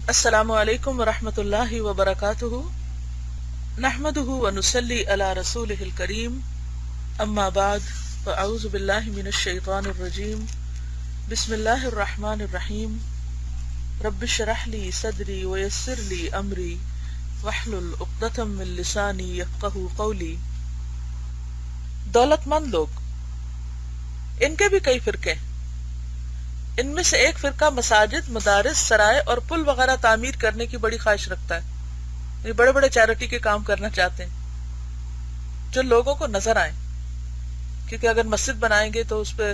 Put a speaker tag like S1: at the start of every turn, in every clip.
S1: السلام علیکم ورحمۃ اللہ وبرکاتہ، نحمدہ ونصلی علی رسولہ الکریم، اما بعد فاعوذ باللہ من الشیطان الرجیم، بسم اللہ الرحمن الرحیم، رب اشرح لی صدری ویسر لی امری واحلل عقدۃ من لسانی یفقہوا قولی۔ دولت مند لوگ، ان کے بھی کئی فرقے ہیں۔ ان میں سے ایک فرقہ مساجد، مدارس، سرائے اور پل وغیرہ تعمیر کرنے کی بڑی خواہش رکھتا ہے، یہ بڑے بڑے چیریٹی کے کام کرنا چاہتے ہیں جو لوگوں کو نظر آئیں، کیونکہ اگر مسجد بنائیں گے تو اس پہ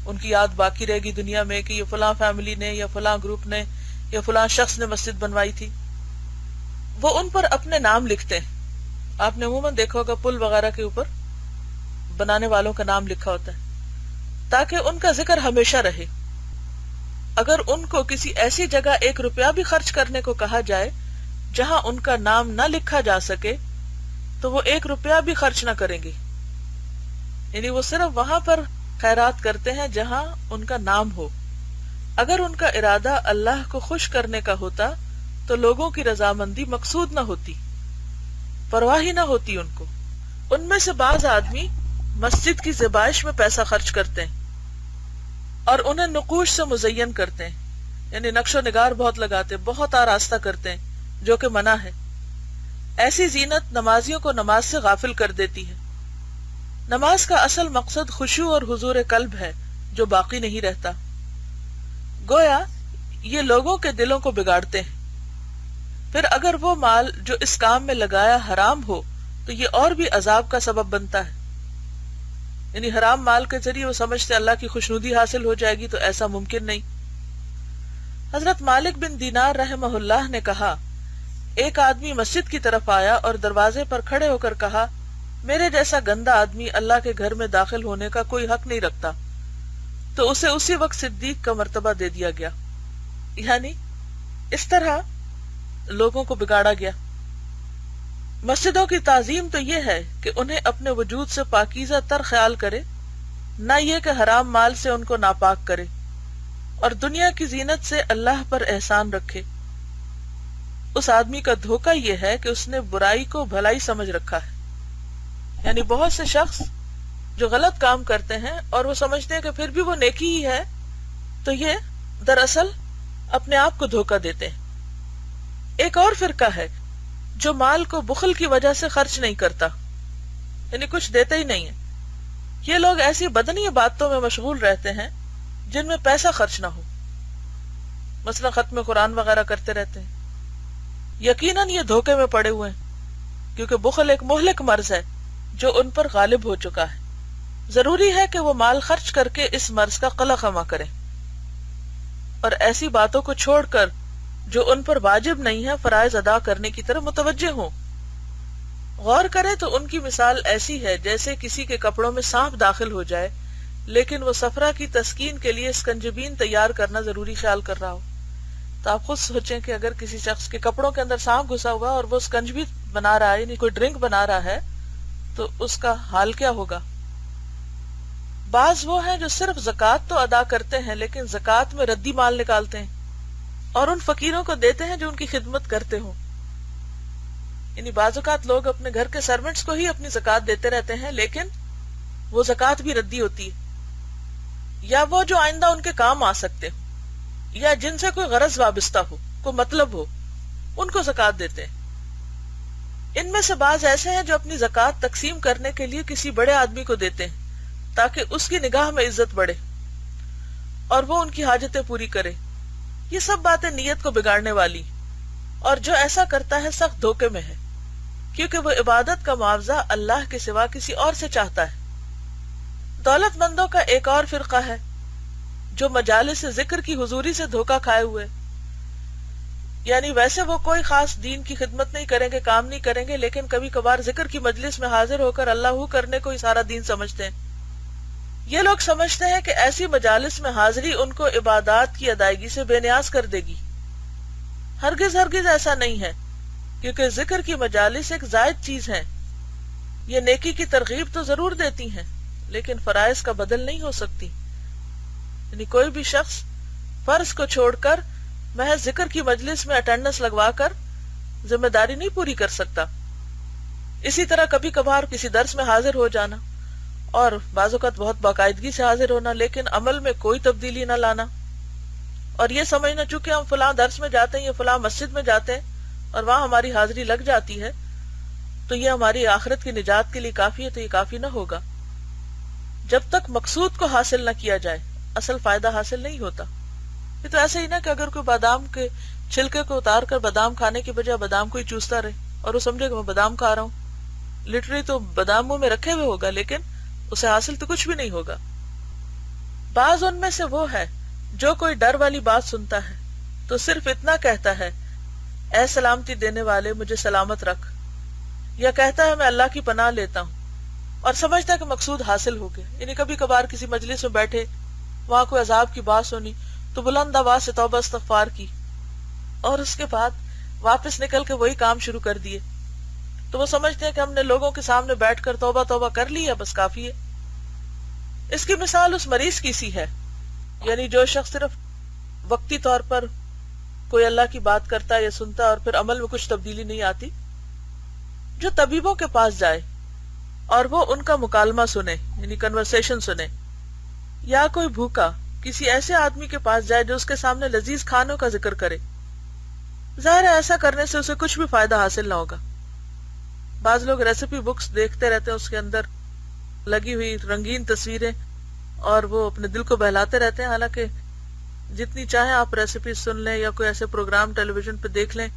S1: ان کی یاد باقی رہے گی دنیا میں کہ یہ فلاں فیملی نے یا فلاں گروپ نے یا فلاں شخص نے مسجد بنوائی تھی۔ وہ ان پر اپنے نام لکھتے ہیں، آپ نے عموماً دیکھا ہوگا پل وغیرہ کے اوپر بنانے والوں کا نام لکھا ہوتا ہے تاکہ ان کا ذکر ہمیشہ رہے۔ اگر ان کو کسی ایسی جگہ 1 روپیہ بھی خرچ کرنے کو کہا جائے جہاں ان کا نام نہ لکھا جا سکے تو وہ 1 روپیہ بھی خرچ نہ کریں گے، یعنی وہ صرف وہاں پر خیرات کرتے ہیں جہاں ان کا نام ہو۔ اگر ان کا ارادہ اللہ کو خوش کرنے کا ہوتا تو لوگوں کی رضامندی مقصود نہ ہوتی، پرواہ ہی نہ ہوتی ان کو۔ ان میں سے بعض آدمی مسجد کی زیبائش میں پیسہ خرچ کرتے ہیں اور انہیں نقوش سے مزین کرتے ہیں، یعنی نقش و نگار بہت لگاتے، بہت آراستہ کرتے ہیں، جو کہ منع ہے۔ ایسی زینت نمازیوں کو نماز سے غافل کر دیتی ہے۔ نماز کا اصل مقصد خشوع اور حضور قلب ہے جو باقی نہیں رہتا۔ گویا یہ لوگوں کے دلوں کو بگاڑتے ہیں۔ پھر اگر وہ مال جو اس کام میں لگایا حرام ہو تو یہ اور بھی عذاب کا سبب بنتا ہے، یعنی حرام مال کے ذریعے وہ سمجھتے اللہ کی خوشنودی حاصل ہو جائے گی، تو ایسا ممکن نہیں۔ حضرت مالک بن دینار رحمہ اللہ نے کہا، ایک آدمی مسجد کی طرف آیا اور دروازے پر کھڑے ہو کر کہا، میرے جیسا گندا آدمی اللہ کے گھر میں داخل ہونے کا کوئی حق نہیں رکھتا، تو اسے اسی وقت صدیق کا مرتبہ دے دیا گیا۔ یعنی اس طرح لوگوں کو بگاڑا گیا۔ مسجدوں کی تعظیم تو یہ ہے کہ انہیں اپنے وجود سے پاکیزہ تر خیال کرے، نہ یہ کہ حرام مال سے ان کو ناپاک کرے، اور دنیا کی زینت سے اللہ پر احسان رکھے۔ اس آدمی کا دھوکہ یہ ہے کہ اس نے برائی کو بھلائی سمجھ رکھا ہے۔ یعنی بہت سے شخص جو غلط کام کرتے ہیں اور وہ سمجھتے ہیں کہ پھر بھی وہ نیکی ہی ہے، تو یہ دراصل اپنے آپ کو دھوکہ دیتے ہیں۔ ایک اور فرقہ ہے جو مال کو بخل کی وجہ سے خرچ نہیں کرتا، یعنی کچھ دیتے ہی نہیں ہے۔ یہ لوگ ایسی بدنی باتوں میں مشغول رہتے ہیں جن میں پیسہ خرچ نہ ہو، مثلا ختم قرآن وغیرہ کرتے رہتے ہیں۔ یقیناً یہ دھوکے میں پڑے ہوئے ہیں، کیونکہ بخل ایک مہلک مرض ہے جو ان پر غالب ہو چکا ہے۔ ضروری ہے کہ وہ مال خرچ کر کے اس مرض کا قلع خما کریں اور ایسی باتوں کو چھوڑ کر جو ان پر واجب نہیں ہے فرائض ادا کرنے کی طرف متوجہ ہوں۔ غور کریں تو ان کی مثال ایسی ہے جیسے کسی کے کپڑوں میں سانپ داخل ہو جائے لیکن وہ صفرا کی تسکین کے لیے اسکنجبین تیار کرنا ضروری خیال کر رہا ہو۔ تو آپ خود سوچیں کہ اگر کسی شخص کے کپڑوں کے اندر سانپ گھسا ہوا اور وہ اسکنجبی بنا رہا ہے، یعنی کوئی ڈرنک بنا رہا ہے، تو اس کا حال کیا ہوگا۔ بعض وہ ہیں جو صرف زکوٰۃ تو ادا کرتے ہیں لیکن زکوٰۃ میں ردی مال نکالتے ہیں اور ان فقیروں کو دیتے ہیں جو ان کی خدمت کرتے ہوں۔ یعنی بعض اوقات لوگ اپنے گھر کے سرونٹس کو ہی اپنی زکوٰۃ دیتے رہتے ہیں لیکن وہ زکوٰۃ بھی ردی ہوتی ہے، یا وہ جو آئندہ ان کے کام آ سکتے ہو یا جن سے کوئی غرض وابستہ ہو، کوئی مطلب ہو، ان کو زکوٰۃ دیتے ہیں۔ ان میں سے بعض ایسے ہیں جو اپنی زکوٰۃ تقسیم کرنے کے لیے کسی بڑے آدمی کو دیتے ہیں تاکہ اس کی نگاہ میں عزت بڑھے اور وہ ان کی حاجتیں پوری کرے۔ یہ سب باتیں نیت کو بگاڑنے والی، اور جو ایسا کرتا ہے سخت دھوکے میں ہے، کیونکہ وہ عبادت کا معاوضہ اللہ کے سوا کسی اور سے چاہتا ہے۔ دولت مندوں کا ایک اور فرقہ ہے جو مجالس ذکر کی حضوری سے دھوکہ کھائے ہوئے، یعنی ویسے وہ کوئی خاص دین کی خدمت نہیں کریں گے، کام نہیں کریں گے، لیکن کبھی کبھار ذکر کی مجلس میں حاضر ہو کر اللہ ہو کرنے کو ہی سارا دین سمجھتے ہیں۔ یہ لوگ سمجھتے ہیں کہ ایسی مجالس میں حاضری ان کو عبادات کی ادائیگی سے بے نیاز کر دے گی۔ ہرگز ہرگز ایسا نہیں ہے، کیونکہ ذکر کی مجالس ایک زائد چیز ہے۔ یہ نیکی کی ترغیب تو ضرور دیتی ہیں لیکن فرائض کا بدل نہیں ہو سکتی۔ یعنی کوئی بھی شخص فرض کو چھوڑ کر محض ذکر کی مجلس میں اٹینڈنس لگوا کر ذمہ داری نہیں پوری کر سکتا. اسی طرح کبھی کبھار کسی درس میں حاضر ہو جانا اور بعض اوقات بہت باقاعدگی سے حاضر ہونا لیکن عمل میں کوئی تبدیلی نہ لانا، اور یہ سمجھنا چونکہ ہم فلاں درس میں جاتے ہیں یا فلاں مسجد میں جاتے ہیں اور وہاں ہماری حاضری لگ جاتی ہے تو یہ ہماری آخرت کی نجات کے لیے کافی ہے، تو یہ کافی نہ ہوگا. جب تک مقصود کو حاصل نہ کیا جائے اصل فائدہ حاصل نہیں ہوتا. یہ تو ایسے ہی نا کہ اگر کوئی بادام کے چھلکے کو اتار کر بادام کھانے کے بجائے بادام کو ہی چوستا رہے اور وہ سمجھے کہ میں بادام کھا رہا ہوں، لٹرلی تو بادام منہ میں رکھے ہوئے ہوگا لیکن اسے حاصل تو کچھ بھی نہیں ہوگا. بعض ان میں سے وہ ہے جو کوئی ڈر والی بات سنتا ہے تو صرف اتنا کہتا ہے اے سلامتی دینے والے مجھے سلامت رکھ، یا کہتا ہے میں اللہ کی پناہ لیتا ہوں اور سمجھتا ہے کہ مقصود حاصل ہو گیا. یعنی کبھی کبھار کسی مجلس میں بیٹھے، وہاں کوئی عذاب کی بات سنی تو بلند آواز سے توبہ استغفار کی اور اس کے بعد واپس نکل کے وہی کام شروع کر دیے، تو وہ سمجھتے ہیں کہ ہم نے لوگوں کے سامنے بیٹھ کر توبہ توبہ کر لی ہے، بس کافی ہے. اس کی مثال اس مریض کی سی ہے، یعنی جو شخص صرف وقتی طور پر کوئی اللہ کی بات کرتا ہے یا سنتا ہے اور پھر عمل میں کچھ تبدیلی نہیں آتی. جو طبیبوں کے پاس جائے اور وہ ان کا مکالمہ سنے یعنی کنورسیشن سنے، یا کوئی بھوکا کسی ایسے آدمی کے پاس جائے جو اس کے سامنے لذیذ کھانوں کا ذکر کرے، ظاہر ہے ایسا کرنے سے اسے کچھ بھی فائدہ حاصل نہ ہوگا. بعض لوگ ریسیپی بکس دیکھتے رہتے ہیں، اس کے اندر لگی ہوئی رنگین تصویریں، اور وہ اپنے دل کو بہلاتے رہتے ہیں، حالانکہ جتنی چاہیں آپ ریسیپی سن لیں یا کوئی ایسے پروگرام ٹیلی ویژن پہ دیکھ لیں،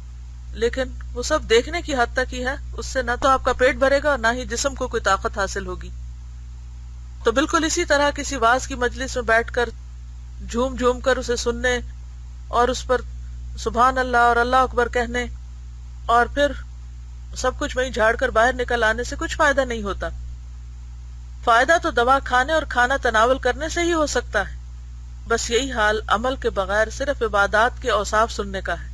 S1: لیکن وہ سب دیکھنے کی حد تک ہی ہے، اس سے نہ تو آپ کا پیٹ بھرے گا اور نہ ہی جسم کو کوئی طاقت حاصل ہوگی. تو بالکل اسی طرح کسی واعظ کی مجلس میں بیٹھ کر جھوم جھوم کر اسے سننے اور اس پر سبحان اللہ اور اللہ اکبر کہنے اور پھر سب کچھ وہیں جھاڑ کر باہر نکل آنے سے کچھ فائدہ نہیں ہوتا. فائدہ تو دوا کھانے اور کھانا تناول کرنے سے ہی ہو سکتا ہے. بس یہی حال عمل کے بغیر صرف عبادات کے اوصاف سننے کا ہے.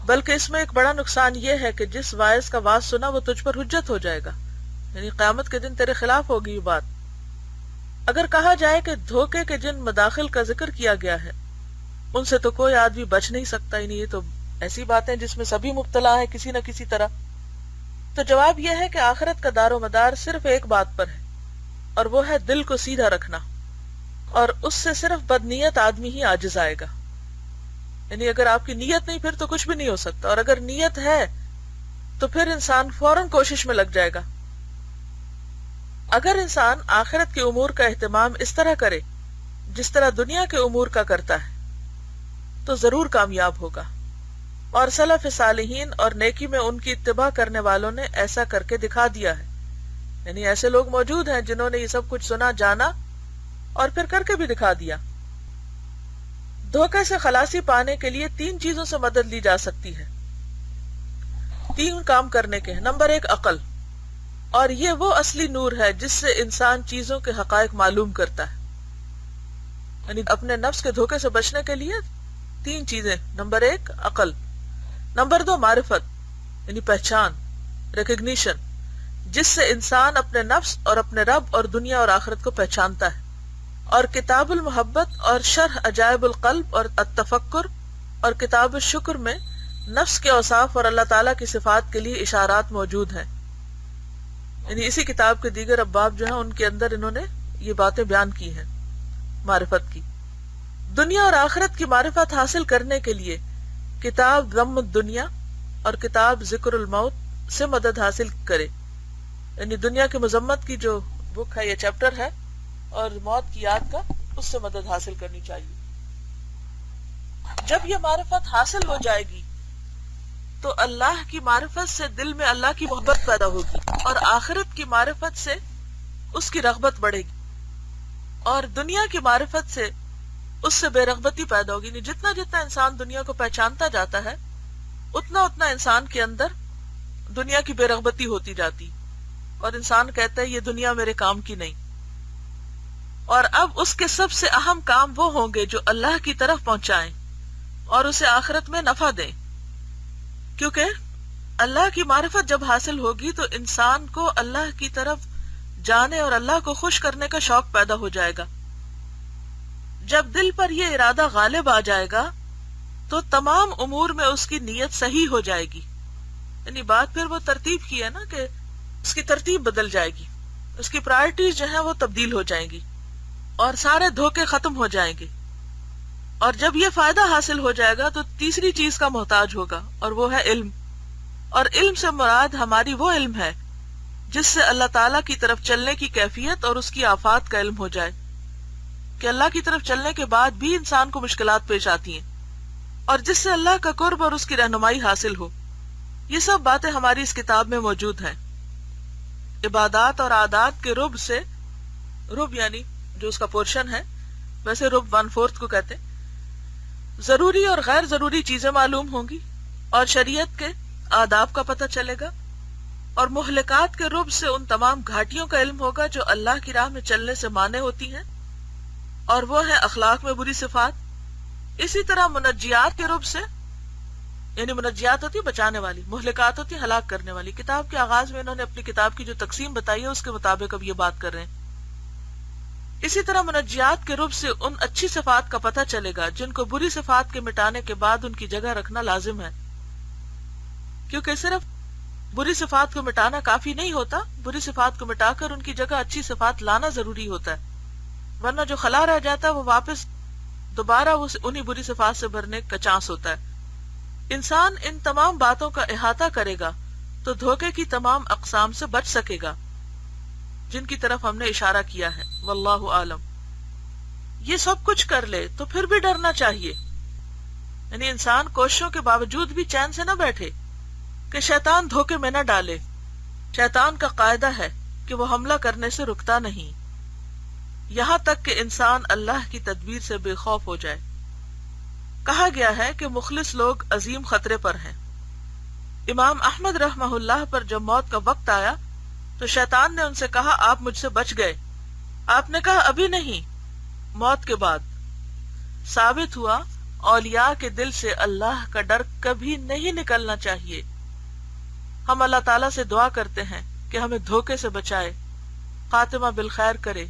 S1: بلکہ اس میں ایک بڑا نقصان یہ ہے کہ جس واعظ کا واعظ سنا وہ تجھ پر حجت ہو جائے گا، یعنی قیامت کے دن تیرے خلاف ہوگی یہ بات. اگر کہا جائے کہ دھوکے کے جن مداخل کا ذکر کیا گیا ہے ان سے تو کوئی آدمی بچ نہیں سکتا، یعنی یہ تو ایسی باتیں جس میں سبھی مبتلا ہیں کسی نہ کسی طرح، تو جواب یہ ہے کہ آخرت کا دار و مدار صرف ایک بات پر ہے، اور وہ ہے دل کو سیدھا رکھنا، اور اس سے صرف بدنیت آدمی ہی عاجز آئے گا. یعنی اگر آپ کی نیت نہیں پھر تو کچھ بھی نہیں ہو سکتا، اور اگر نیت ہے تو پھر انسان فوراً کوشش میں لگ جائے گا. اگر انسان آخرت کے امور کا اہتمام اس طرح کرے جس طرح دنیا کے امور کا کرتا ہے تو ضرور کامیاب ہوگا. اور سلف صالحین اور نیکی میں ان کی اتباع کرنے والوں نے ایسا کر کے دکھا دیا ہے. یعنی ایسے لوگ موجود ہیں جنہوں نے یہ سب کچھ سنا جانا اور پھر کر کے بھی دکھا دیا. دھوکے سے خلاصی پانے کے لیے 3 چیزوں سے مدد لی جا سکتی ہے. 3 کام کرنے کے ہیں. نمبر 1 عقل، اور یہ وہ اصلی نور ہے جس سے انسان چیزوں کے حقائق معلوم کرتا ہے. یعنی اپنے نفس کے دھوکے سے بچنے کے لیے 3 چیزیں. نمبر 1 عقل، نمبر 2 معرفت یعنی پہچان ریکگنیشن، جس سے انسان اپنے نفس اور اپنے رب اور دنیا اور آخرت کو پہچانتا ہے، اور کتاب المحبت اور شرح عجائب القلب اور التفکر اور کتاب الشکر میں نفس کے اوصاف اور اللہ تعالیٰ کی صفات کے لیے اشارات موجود ہیں. یعنی اسی کتاب کے دیگر ابواب جو ہیں ان کے اندر انہوں نے یہ باتیں بیان کی ہیں معرفت کی. دنیا اور آخرت کی معرفت حاصل کرنے کے لیے کتاب ضم الدنیا اور کتاب ذکر الموت سے مدد حاصل کرے. یعنی دنیا کی مذمت کی جو بک ہے، یہ چیپٹر ہے، اور موت کی یاد کا، اس سے مدد حاصل کرنی چاہیے. جب یہ معرفت حاصل ہو جائے گی تو اللہ کی معرفت سے دل میں اللہ کی محبت پیدا ہوگی، اور آخرت کی معرفت سے اس کی رغبت بڑھے گی، اور دنیا کی معرفت سے اس سے بے رغبتی پیدا ہوگی. نہیں، جتنا جتنا انسان دنیا کو پہچانتا جاتا ہے اتنا اتنا انسان کے اندر دنیا کی بے رغبتی ہوتی جاتی، اور انسان کہتا ہے یہ دنیا میرے کام کی نہیں. اور اب اس کے سب سے اہم کام وہ ہوں گے جو اللہ کی طرف پہنچائیں اور اسے آخرت میں نفع دیں، کیونکہ اللہ کی معرفت جب حاصل ہوگی تو انسان کو اللہ کی طرف جانے اور اللہ کو خوش کرنے کا شوق پیدا ہو جائے گا. جب دل پر یہ ارادہ غالب آ جائے گا تو تمام امور میں اس کی نیت صحیح ہو جائے گی. یعنی بات پھر وہ ترتیب کی ہے نا کہ اس کی ترتیب بدل جائے گی، اس کی پرائرٹیز جو ہیں وہ تبدیل ہو جائیں گی اور سارے دھوکے ختم ہو جائیں گے. اور جب یہ فائدہ حاصل ہو جائے گا تو تیسری چیز کا محتاج ہوگا اور وہ ہے علم. اور علم سے مراد ہماری وہ علم ہے جس سے اللہ تعالیٰ کی طرف چلنے کی کیفیت اور اس کی آفات کا علم ہو جائے، کہ اللہ کی طرف چلنے کے بعد بھی انسان کو مشکلات پیش آتی ہیں، اور جس سے اللہ کا قرب اور اس کی رہنمائی حاصل ہو. یہ سب باتیں ہماری اس کتاب میں موجود ہیں. عبادات اور عادات کے رب سے، رب یعنی جو اس کا پورشن ہے، ویسے رب 1/4 کو کہتے ہیں، ضروری اور غیر ضروری چیزیں معلوم ہوں گی اور شریعت کے آداب کا پتہ چلے گا. اور مہلکات کے رب سے ان تمام گھاٹیوں کا علم ہوگا جو اللہ کی راہ میں چلنے سے مانع ہوتی ہیں، اور وہ ہیں اخلاق میں بری صفات. اسی طرح منجیات کے رب سے، یعنی منجیات ہوتی بچانے والی، مہلکات ہوتی ہلاک کرنے والی. کتاب کے آغاز میں انہوں نے اپنی کتاب کی جو تقسیم بتائی ہے اس کے مطابق اب یہ بات کر رہے ہیں. اسی طرح منجیات کے رب سے ان اچھی صفات کا پتہ چلے گا جن کو بری صفات کے مٹانے کے بعد ان کی جگہ رکھنا لازم ہے، کیونکہ صرف بری صفات کو مٹانا کافی نہیں ہوتا، بری صفات کو مٹا کر ان کی جگہ اچھی صفات لانا ضروری ہوتا ہے، ورنہ جو خلا رہ جاتا ہے وہ واپس دوبارہ انہی بری صفات سے بھرنے کا چانس ہوتا ہے. انسان ان تمام باتوں کا احاطہ کرے گا تو دھوکے کی تمام اقسام سے بچ سکے گا جن کی طرف ہم نے اشارہ کیا ہے. واللہ عالم. یہ سب کچھ کر لے تو پھر بھی ڈرنا چاہیے، یعنی انسان کوششوں کے باوجود بھی چین سے نہ بیٹھے کہ شیطان دھوکے میں نہ ڈالے. شیطان کا قاعدہ ہے کہ وہ حملہ کرنے سے رکتا نہیں یہاں تک کہ انسان اللہ کی تدبیر سے بے خوف ہو جائے. کہا گیا ہے کہ مخلص لوگ عظیم خطرے پر ہیں. امام احمد رحمہ اللہ پر جب موت کا وقت آیا تو شیطان نے ان سے کہا آپ مجھ سے بچ گئے. آپ نے کہا ابھی نہیں، موت کے بعد. ثابت ہوا اولیاء کے دل سے اللہ کا ڈر کبھی نہیں نکلنا چاہیے. ہم اللہ تعالیٰ سے دعا کرتے ہیں کہ ہمیں دھوکے سے بچائے، خاتمہ بالخیر کرے.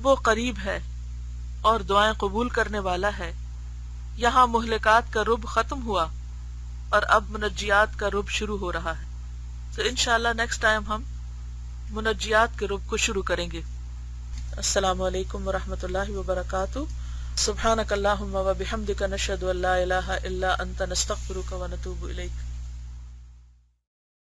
S1: وہ قریب ہے اور دعائیں قبول کرنے والا ہے. یہاں مہلکات کا رب ختم ہوا اور اب منجیات کا رب شروع ہو رہا ہے. تو انشاءاللہ نیکسٹ ٹائم ہم منجیات کے رب کو شروع کریں گے. السلام علیکم ورحمۃ اللہ وبرکاتہ. سبحانک اللہم و بحمدک نشہد ان لا الہ الا انت نستغفرک و نتوب الیک.